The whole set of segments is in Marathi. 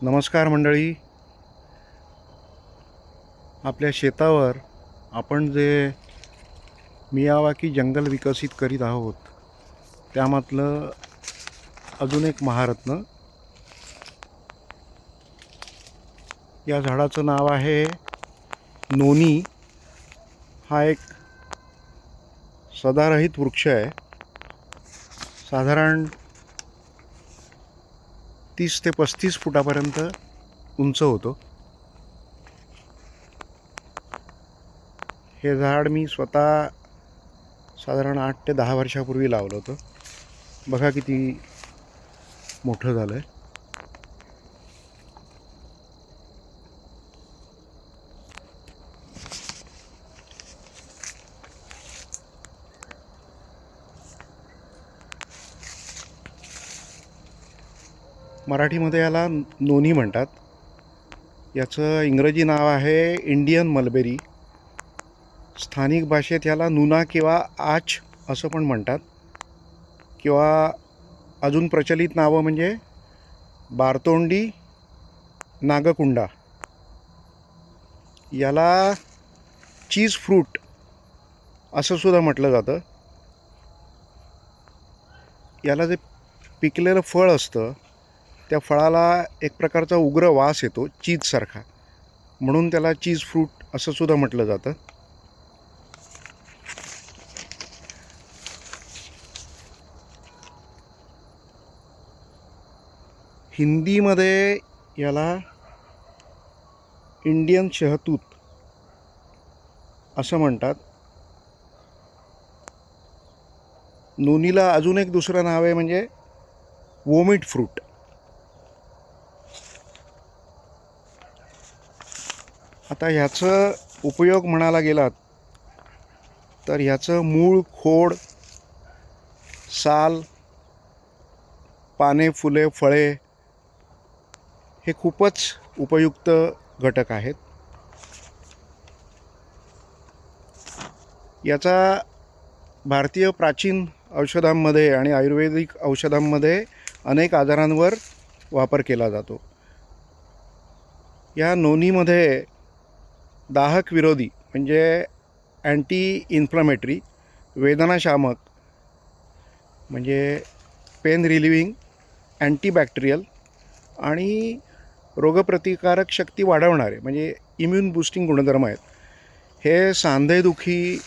नमस्कार मंडळी. आपल्या शेतावर आपण जे मियावाकी जंगल विकसित करीत आहोत त्यामधलं अजून एक महारत्न, या झाडाचं नाव आहे नोनी. हा एक सदारहित वृक्ष आहे. साधारण 30 ते 35 फुटापर्यंत उंच होतो. हे झाड मी स्वतः साधारण 8 ते 10 वर्षापूर्वी लावलं होतं. बघा किती मोठं झालं आहे. मराठीमध्ये याला नोनी म्हणतात. याचं इंग्रजी नाव आहे इंडियन मलबेरी. स्थानिक भाषेत याला नुना किंवा आच असं पण म्हणतात, किंवा अजून प्रचलित नावं म्हणजे बारतोंडी नागकुंडा. याला चीज फ्रूट असं सुद्धा म्हटलं जातं. याला जे पिकलेलं फळ असतं त्या फळाला एक प्रकारचा उग्र वास येतो चीजसारखा, म्हणून त्याला चीज फ्रूट असं सुद्धा म्हटलं जातं. हिंदीमध्ये याला इंडियन शहतूत असं म्हणतात. नोनीला अजून एक दुसरं नाव आहे म्हणजे वोमिट फ्रूट. आता ह्याचं उपयोग म्हणायला गेलात तर ह्याचं मूळ, खोड, साल, पाने, फुले, फळे हे खूपच उपयुक्त घटक आहेत. याचा भारतीय प्राचीन औषधांमध्ये आणि आयुर्वेदिक औषधांमध्ये अनेक आजारांवर वापर केला जातो. या नोनीमध्ये दाहक विरोधी म्हणजे अँटी इन्फ्लमेटरी, वेदनाशामक म्हणजे पेन रिलिव्हिंग, अँटीबॅक्टेरियल आणि रोगप्रतिकारक शक्ती वाढवणारे म्हणजे इम्युन बूस्टिंग गुणधर्म आहेत. हे सांधेदुखी,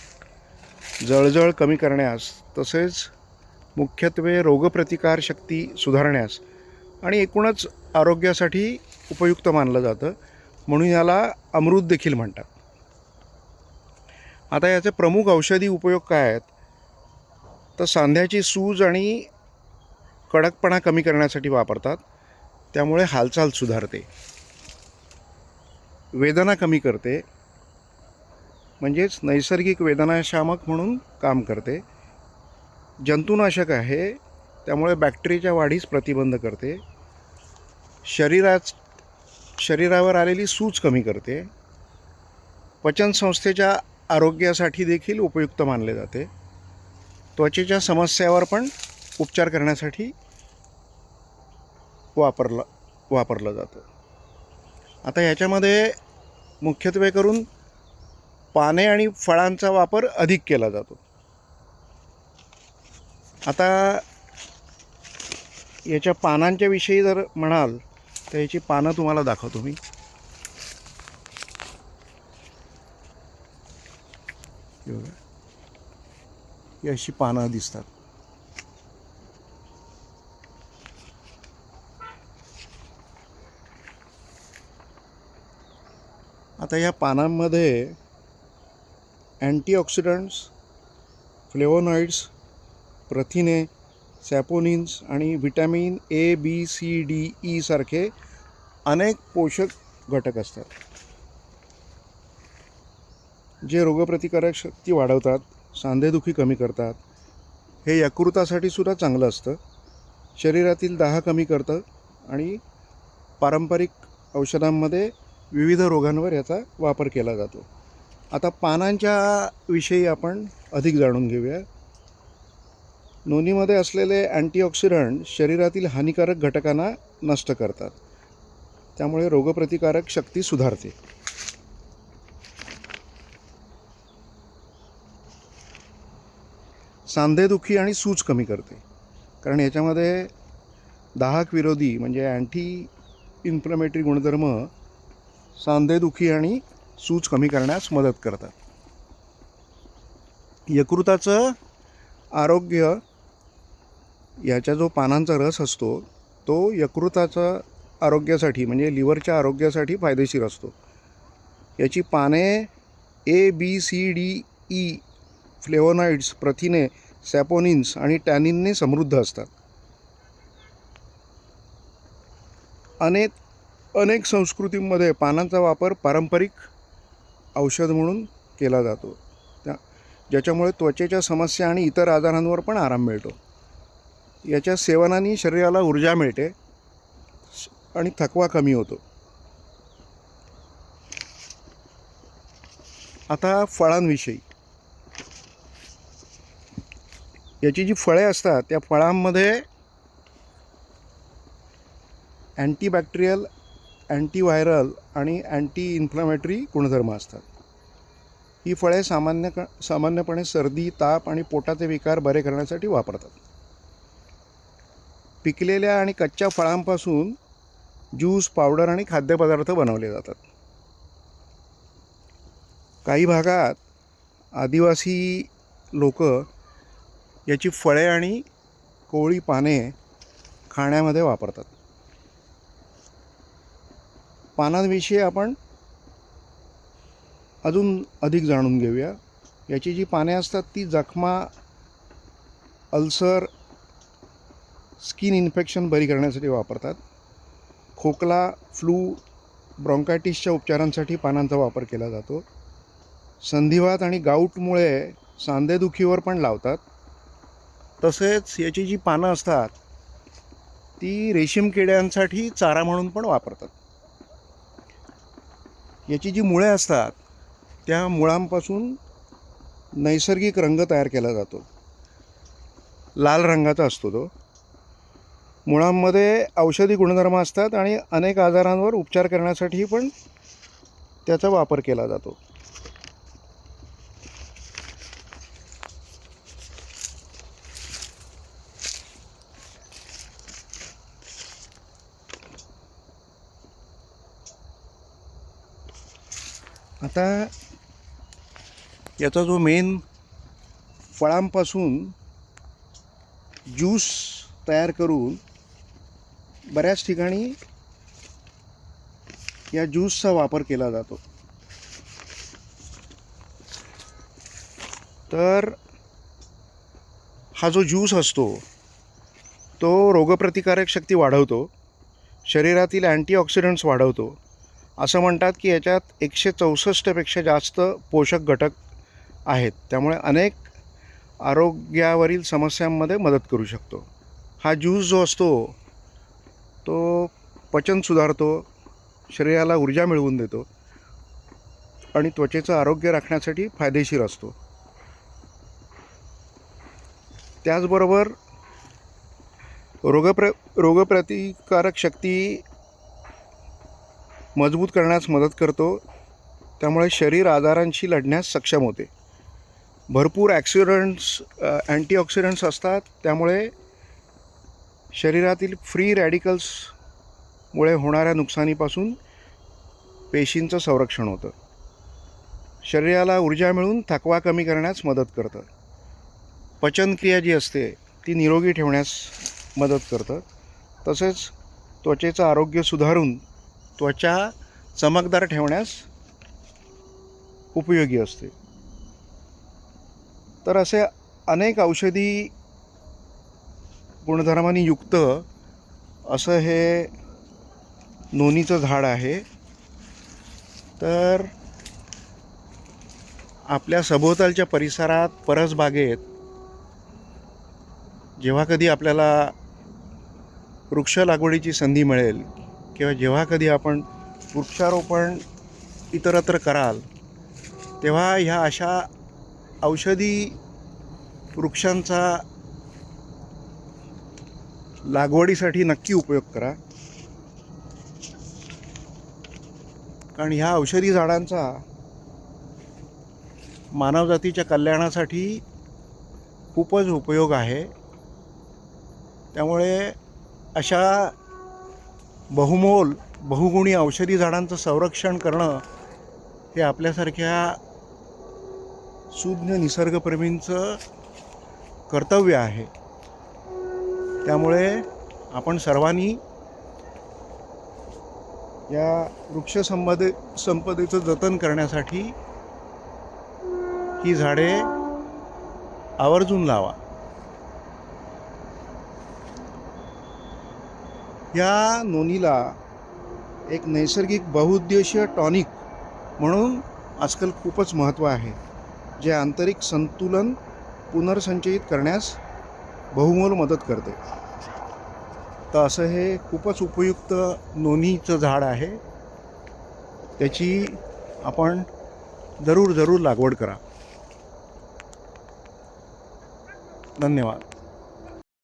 जळजळ कमी करण्यास, तसेच मुख्यत्वे रोगप्रतिकार शक्ती सुधारण्यास आणि एकूणच आरोग्यासाठी उपयुक्त मानलं जातं, म्हणून याला अमृत देखील म्हणतात. आता याचे प्रमुख औषधी उपयोग काय आहेत तर सांध्याची सूज आणि कडकपणा कमी करण्यासाठी वापरतात. त्यामुळे हालचाल सुधारते. वेदना कमी करते, म्हणजेच नैसर्गिक वेदनाशामक म्हणून काम करते. जंतुनाशक आहे, त्यामुळे बॅक्टेरियाच्या वाढीस प्रतिबंध करते. शरीरावर आलेली सूज कमी करते. पचनसंस्थेच्या आरोग्यासाठी देखील उपयुक्त मानले जाते. त्वचेच्या समस्यावर पण उपचार करण्यासाठी वापरलं जातं. आता ह्याच्यामध्ये मुख्यत्वे करून पाने आणि फळांचा वापर अधिक केला जातो. आता याच्या पानांच्या विषयी जर म्हणाल तर याची पानं तुम्हाला दाखवतो मी. ही अशी पानं दिसतात. आता या पानांमध्ये अँटीऑक्सिडंट्स, फ्लेवोनॉइड्स, प्रथिने, सॅपोनिन्स आणि vitamin A, B, C, D, E सारखे अनेक पोषक घटक असतात, जे रोगप्रतिकारक शक्ती वाढवतात, सांधेदुखी कमी करतात. हे यकृतासाठी सुद्धा चांगलं असतं. शरीरातील दाह कमी करतं आणि पारंपरिक औषधांमध्ये विविध रोगांवर याचा वापर केला जातो. आता पानांच्या विषयी आपण अधिक जाणून घेऊया. नोनीमध्ये असलेले अँटीऑक्सिडंट शरीरातील हानिकारक घटकांना नष्ट करतात. त्यामुळे रोगप्रतिकारक शक्ती सुधारते. सांधेदुखी आणि सूज कमी करते, कारण याच्यामध्ये दाहक विरोधी म्हणजे अँटी इन्फ्लमेटरी गुणधर्म सांधेदुखी आणि सूज कमी करण्यास मदत करतात. यकृताचं आरोग्य, याचा जो पानांचा रस असतो तो यकृताचा आरोग्यासाठी म्हणजे लिव्हरच्या आरोग्यासाठी फायदेशीर असतो. याची पाने ABCDE फ्लेवोनॉइड्स, प्रथिने, सॅपोनिन्स आणि टॅनिनने समृद्ध असतात. अनेक संस्कृतींमध्ये पानांचा वापर पारंपरिक औषध म्हणून केला जातो, ज्याच्यामुळे त्वचेच्या समस्या आणि इतर आजारांवर पण आराम मिळतो. याच्या सेवनाने शरीराला ऊर्जा मिळते आणि थकवा कमी होतो. आता फळांविषयी. याची जी फळे असतात त्या फळांमध्ये अँटीबॅक्टेरियल, अँटीव्हायरल आणि अँटी इन्फ्लमेटरी गुणधर्म असतात. ही फळे सामान्यपणे सर्दी, ताप आणि पोटाचे विकार बरे करण्यासाठी वापरतात. पिकलेल्या आणि कच्च्या फळांपासून ज्यूस, पावडर आणि खाद्यपदार्थ बनवले जातात. काही भागात आदिवासी लोक याची फळे आणि कोवळी पाने खाण्यामध्ये वापरतात. पानांविषयी आपण अजून अधिक जाणून घेऊया. याची जी पाने असतात ती जखमा, अल्सर, स्किन इन्फेक्शन बरी करण्यासाठी वापरतात. खोकला, फ्लू, ब्रॉन्कायटिसच्या उपचारांसाठी पानांचा वापर केला जातो. संधिवात आणि गाऊटमुळे सांधेदुखीवर पण लावतात. तसेच याची जी पानं असतात ती रेशीम किड्यांसाठी चारा म्हणून पण वापरतात. याची जी मुळे असतात त्या मुळांपासून नैसर्गिक रंग तयार केला जातो. लाल रंगाचा असतो तो. मुळांमध्ये औषधी गुणधर्म असतात आणि अनेक आजारांवर उपचार करण्यासाठी पण त्याचा वापर केला जातो. आता याचा जो मेन फळांपासून ज्यूस तयार करून बऱ्याच ठिकाणी या ज्यूसचा वापर केला जातो. तर हा जो ज्यूस असतो तो रोगप्रतिकारक शक्ती वाढवतो, शरीरातील अँटीऑक्सिडंट्स वाढवतो. असं म्हणतात की याच्यात 164पेक्षा जास्त पोषक घटक आहेत, त्यामुळे अनेक आरोग्यावरील समस्यांमध्ये मदत करू शकतो. हा ज्यूस जो असतो तो पचन सुधारतो, शरीराला ऊर्जा मिळवून देतो आणि त्वचेचं आरोग्य राखण्यासाठी फायदेशीर असतो. त्याचबरोबर रोगप्रतिकारक शक्ती मजबूत करण्यास मदत करतो, त्यामुळे शरीर आजारांशी लढण्यास सक्षम होते. भरपूर अँटीऑक्सिडंट्स असतात, त्यामुळे शरीरातील फ्री रॅडिकल्समुळे होणाऱ्या नुकसानीपासून पेशींचं संरक्षण होतं. शरीराला ऊर्जा मिळून थकवा कमी करण्यास मदत करतं. पचनक्रिया जी असते ती निरोगी ठेवण्यास मदत करतं. तसेच त्वचेचं आरोग्य सुधारून त्वचा चमकदार ठेवण्यास उपयोगी असते. तर असे अनेक औषधी गुणधर्मांनी युक्त असं हे नोनीचं झाड आहे. तर आपल्या सभोवतालच्या परिसरात, परसबागेत जेव्हा कधी आपल्याला वृक्ष लागवडीची संधी मिळेल किंवा जेव्हा कधी आपण वृक्षारोपण इतरत्र कराल, तेव्हा ह्या अशा औषधी वृक्षांचा लागवडीसाठी नक्की उपयोग करा. कारण ह्या औषधी झाडांचा मानवजातीच्या कल्याणासाठी खूपच उपयोग आहे. त्यामुळे अशा बहुमोल बहुगुणी औषधी झाडांचं संरक्षण करणं हे आपल्यासारख्या सुज्ञ निसर्गप्रेमींचं कर्तव्य आहे. त्यामुळे आपण सर्वांनी या संपदेचं जतन करण्यासाठी ही झाडे आवर्जून लावा. या नोनीला एक नैसर्गिक बहुउद्देशीय टॉनिक म्हणून आजकाल खूपच महत्त्व आहे, जे आंतरिक संतुलन पुनर्संचयित करण्यास बहुमोल मदत करते. तर असं हे खूपच उपयुक्त नोनीचं झाड आहे. त्याची आपण जरूर लागवड करा. धन्यवाद.